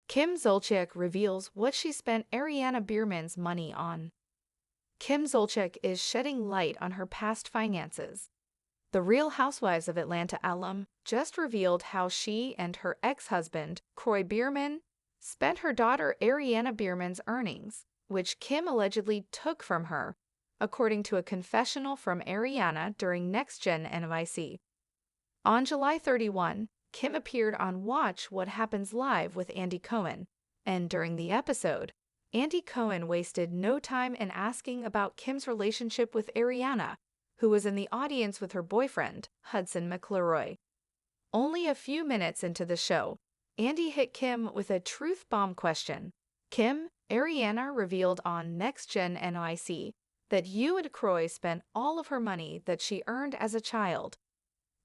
Kim Zolciak reveals what she spent Ariana Biermann's money on. Kim Zolciak is shedding light on her past finances. The Real Housewives of Atlanta alum just revealed how she and her ex-husband, Biermann, spent her daughter Ariana Biermann's earnings, which Kim allegedly took from her, according to a confessional from Ariana during Next Gen NYC. On July 31, Kim appeared on Watch What Happens Live with Andy Cohen, and during the episode, Andy Cohen wasted no time in asking about Kim's relationship with Ariana, who was in the audience with her boyfriend, Hudson McElroy. Only a few minutes into the show, Andy hit Kim with a truth bomb question. Kim, Ariana revealed on Next Gen NYC that you and Croy spent all of her money that she earned as a child.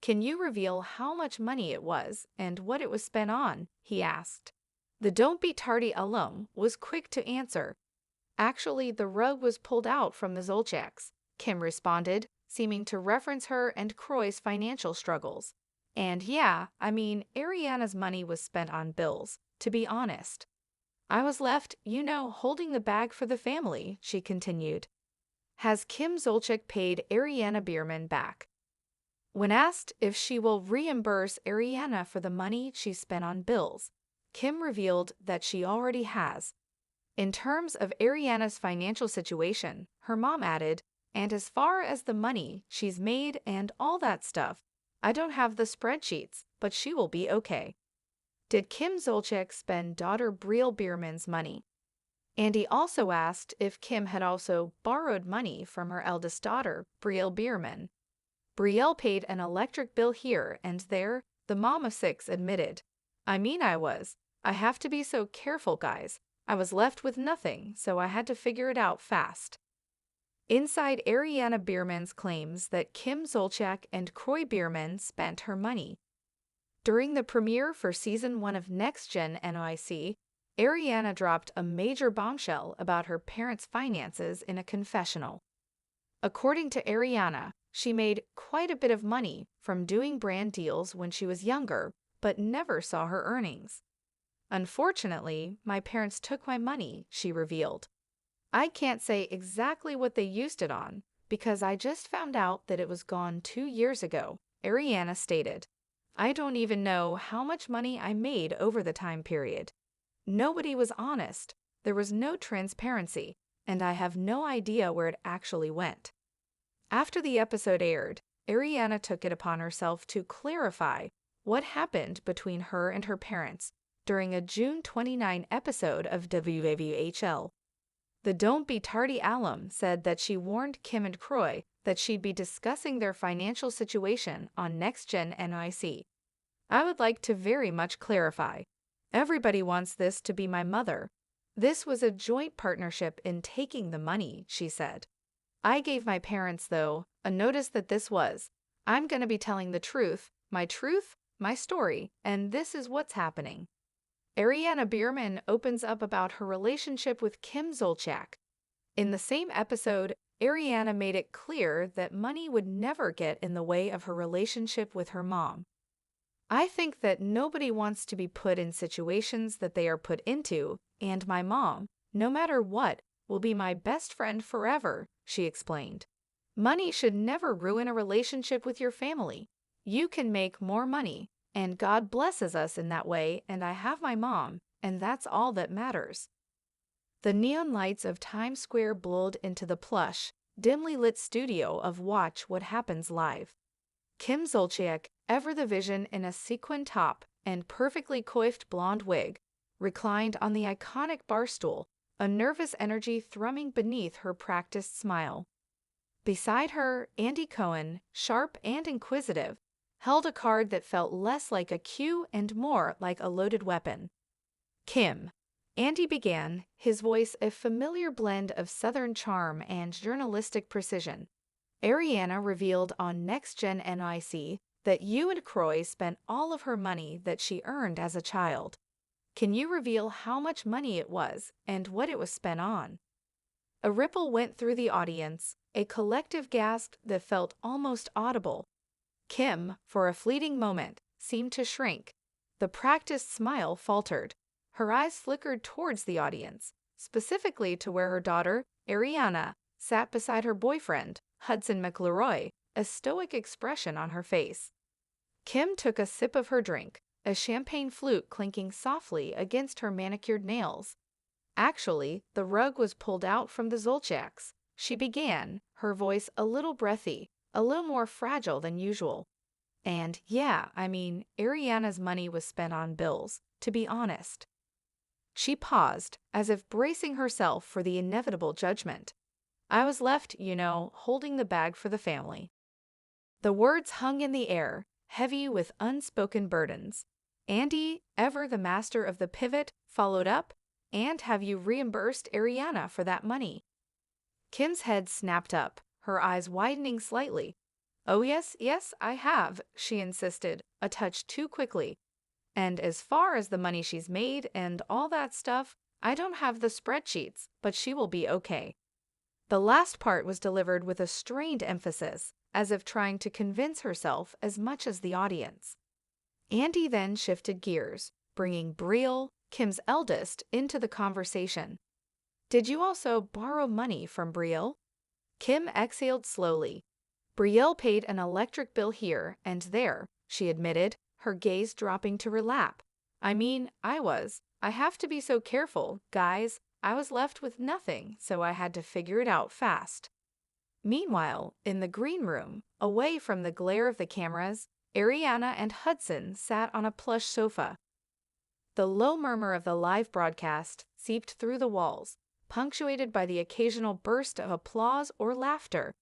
Can you reveal how much money it was and what it was spent on? He asked. The Don't Be Tardy alum was quick to answer. Actually, the rug was pulled out from the Zolciaks, Kim responded, seeming to reference her and Croy's financial struggles. And yeah, Ariana's money was spent on bills, to be honest. I was left, holding the bag for the family, she continued. Has Kim Zolciak paid Ariana Biermann back? When asked if she will reimburse Ariana for the money she spent on bills, Kim revealed that she already has. In terms of Ariana's financial situation, her mom added, and as far as the money she's made and all that stuff, I don't have the spreadsheets, but she will be okay. Did Kim Zolciak spend daughter Brielle Biermann's money? Andy also asked if Kim had also borrowed money from her eldest daughter, Brielle Biermann. Brielle paid an electric bill here and there, the mom of 6 admitted. I have to be so careful, guys. I was left with nothing, so I had to figure it out fast. Inside Ariana Biermann's claims that Kim Zolciak and Croy Biermann spent her money. During the premiere for Season 1 of Next Gen NYC, Ariana dropped a major bombshell about her parents' finances in a confessional. According to Ariana, she made quite a bit of money from doing brand deals when she was younger, but never saw her earnings. Unfortunately, my parents took my money, she revealed. I can't say exactly what they used it on, because I just found out that it was gone 2 years ago, Ariana stated. I don't even know how much money I made over the time period. Nobody was honest, there was no transparency, and I have no idea where it actually went. After the episode aired, Ariana took it upon herself to clarify what happened between her and her parents during a June 29 episode of WWHL. The Don't Be Tardy alum said that she warned Kim and Croy that she'd be discussing their financial situation on Next Gen NYC. I would like to very much clarify. Everybody wants this to be my mother. This was a joint partnership in taking the money, she said. I gave my parents, though, a notice that this was, I'm going to be telling the truth, my story, and this is what's happening. Ariana Biermann opens up about her relationship with Kim Zolciak. In the same episode, Ariana made it clear that money would never get in the way of her relationship with her mom. I think that nobody wants to be put in situations that they are put into, and my mom, no matter what, will be my best friend forever, she explained. Money should never ruin a relationship with your family. You can make more money, and God blesses us in that way, and I have my mom, and that's all that matters. The neon lights of Times Square bled into the plush, dimly lit studio of Watch What Happens Live. Kim Zolciak, ever the vision in a sequin top and perfectly coiffed blonde wig, reclined on the iconic bar stool, a nervous energy thrumming beneath her practiced smile. Beside her, Andy Cohen, sharp and inquisitive, held a card that felt less like a cue and more like a loaded weapon. Kim. Andy began, his voice a familiar blend of Southern charm and journalistic precision. Ariana revealed on Next Gen NYC that you and Croy spent all of her money that she earned as a child. Can you reveal how much money it was and what it was spent on? A ripple went through the audience, a collective gasp that felt almost audible. Kim, for a fleeting moment, seemed to shrink. The practiced smile faltered. Her eyes flickered towards the audience, specifically to where her daughter, Ariana, sat beside her boyfriend, Hudson McLeroy, a stoic expression on her face. Kim took a sip of her drink, a champagne flute clinking softly against her manicured nails. Actually, the rug was pulled out from the Zolciaks. She began, her voice a little breathy, a little more fragile than usual. And yeah, Ariana's money was spent on bills, to be honest. She paused, as if bracing herself for the inevitable judgment. I was left, holding the bag for the family. The words hung in the air, heavy with unspoken burdens. Andy, ever the master of the pivot, followed up, and have you reimbursed Ariana for that money? Kim's head snapped up, her eyes widening slightly. Oh yes, I have, she insisted, a touch too quickly. And as far as the money she's made and all that stuff, I don't have the spreadsheets, but she will be okay. The last part was delivered with a strained emphasis, as if trying to convince herself as much as the audience. Andy then shifted gears, bringing Brielle, Kim's eldest, into the conversation. Did you also borrow money from Brielle? Kim exhaled slowly. Brielle paid an electric bill here and there, she admitted, her gaze dropping to her lap. I have to be so careful, guys. I was left with nothing, so I had to figure it out fast. Meanwhile, in the green room, away from the glare of the cameras, Ariana and Hudson sat on a plush sofa. The low murmur of the live broadcast seeped through the walls, punctuated by the occasional burst of applause or laughter.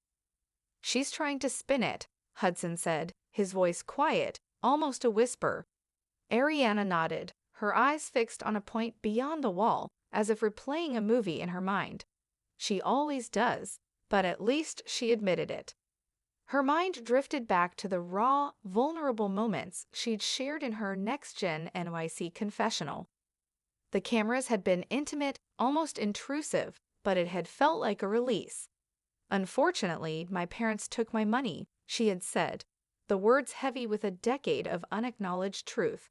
She's trying to spin it, Hudson said, his voice quiet, almost a whisper. Ariana nodded, her eyes fixed on a point beyond the wall, as if replaying a movie in her mind. She always does, but at least she admitted it. Her mind drifted back to the raw, vulnerable moments she'd shared in her next-gen NYC confessional. The cameras had been intimate, almost intrusive, but it had felt like a release. Unfortunately, my parents took my money, she had said, the words heavy with a decade of unacknowledged truth.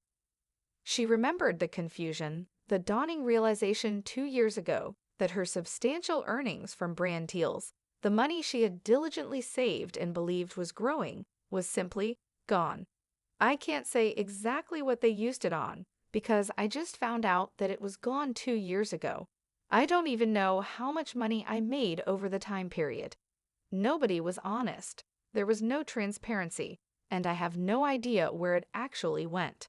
She remembered the confusion, the dawning realization 2 years ago that her substantial earnings from brand deals, the money she had diligently saved and believed was growing, was simply gone. I can't say exactly what they used it on, because I just found out that it was gone 2 years ago. I don't even know how much money I made over the time period. Nobody was honest. There was no transparency, and I have no idea where it actually went.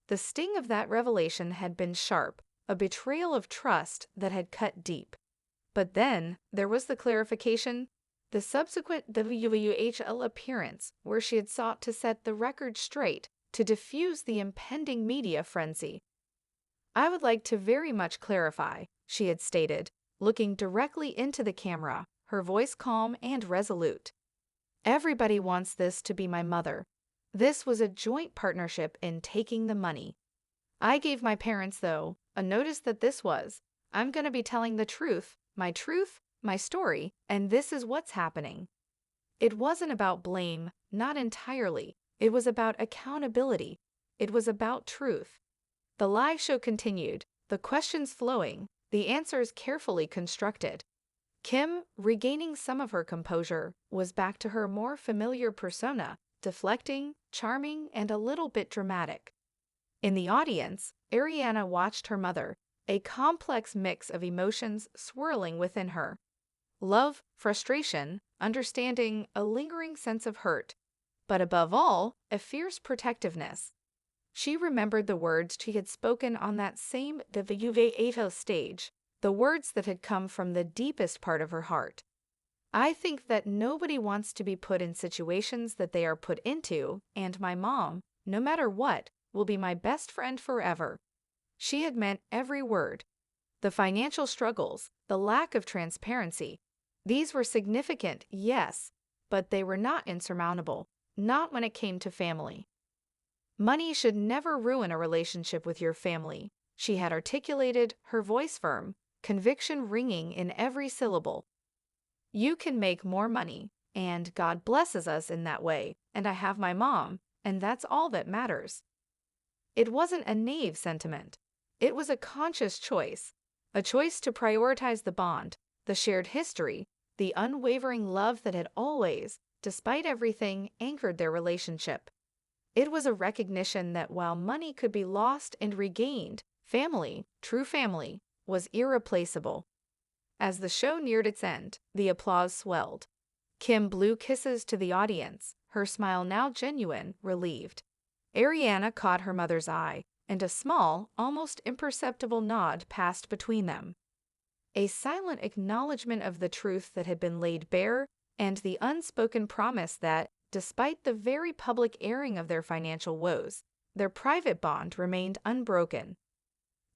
The sting of that revelation had been sharp, a betrayal of trust that had cut deep. But then there was the clarification, the subsequent WWHL appearance where she had sought to set the record straight to diffuse the impending media frenzy. I would like to very much clarify, she had stated, looking directly into the camera, her voice calm and resolute. Everybody wants this to be my mother. This was a joint partnership in taking the money. I gave my parents, though, a notice that this was, I'm going to be telling the truth, my story, and this is what's happening. It wasn't about blame, not entirely. It was about accountability. It was about truth. The live show continued, the questions flowing, the answers carefully constructed. Kim, regaining some of her composure, was back to her more familiar persona, deflecting, charming, and a little bit dramatic. In the audience, Ariana watched her mother, a complex mix of emotions swirling within her. Love, frustration, understanding, a lingering sense of hurt, but above all, a fierce protectiveness. She remembered the words she had spoken on that same WVATO stage, the words that had come from the deepest part of her heart. I think that nobody wants to be put in situations that they are put into, and my mom, no matter what, will be my best friend forever. She had meant every word. The financial struggles, the lack of transparency, these were significant, yes, but they were not insurmountable, not when it came to family. Money should never ruin a relationship with your family, she had articulated, her voice firm, conviction ringing in every syllable. You can make more money, and God blesses us in that way, and I have my mom, and that's all that matters. It wasn't a naive sentiment. It was a conscious choice, a choice to prioritize the bond, the shared history, the unwavering love that had always, despite everything, anchored their relationship. It was a recognition that while money could be lost and regained, family, true family, was irreplaceable. As the show neared its end, the applause swelled. Kim blew kisses to the audience, her smile now genuine, relieved. Ariana caught her mother's eye, and a small, almost imperceptible nod passed between them. A silent acknowledgement of the truth that had been laid bare, and the unspoken promise that, despite the very public airing of their financial woes, their private bond remained unbroken.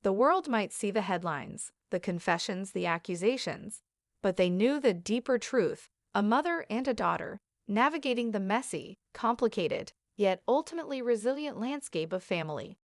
The world might see the headlines, the confessions, the accusations, but they knew the deeper truth: a mother and a daughter, navigating the messy, complicated, yet ultimately resilient landscape of family.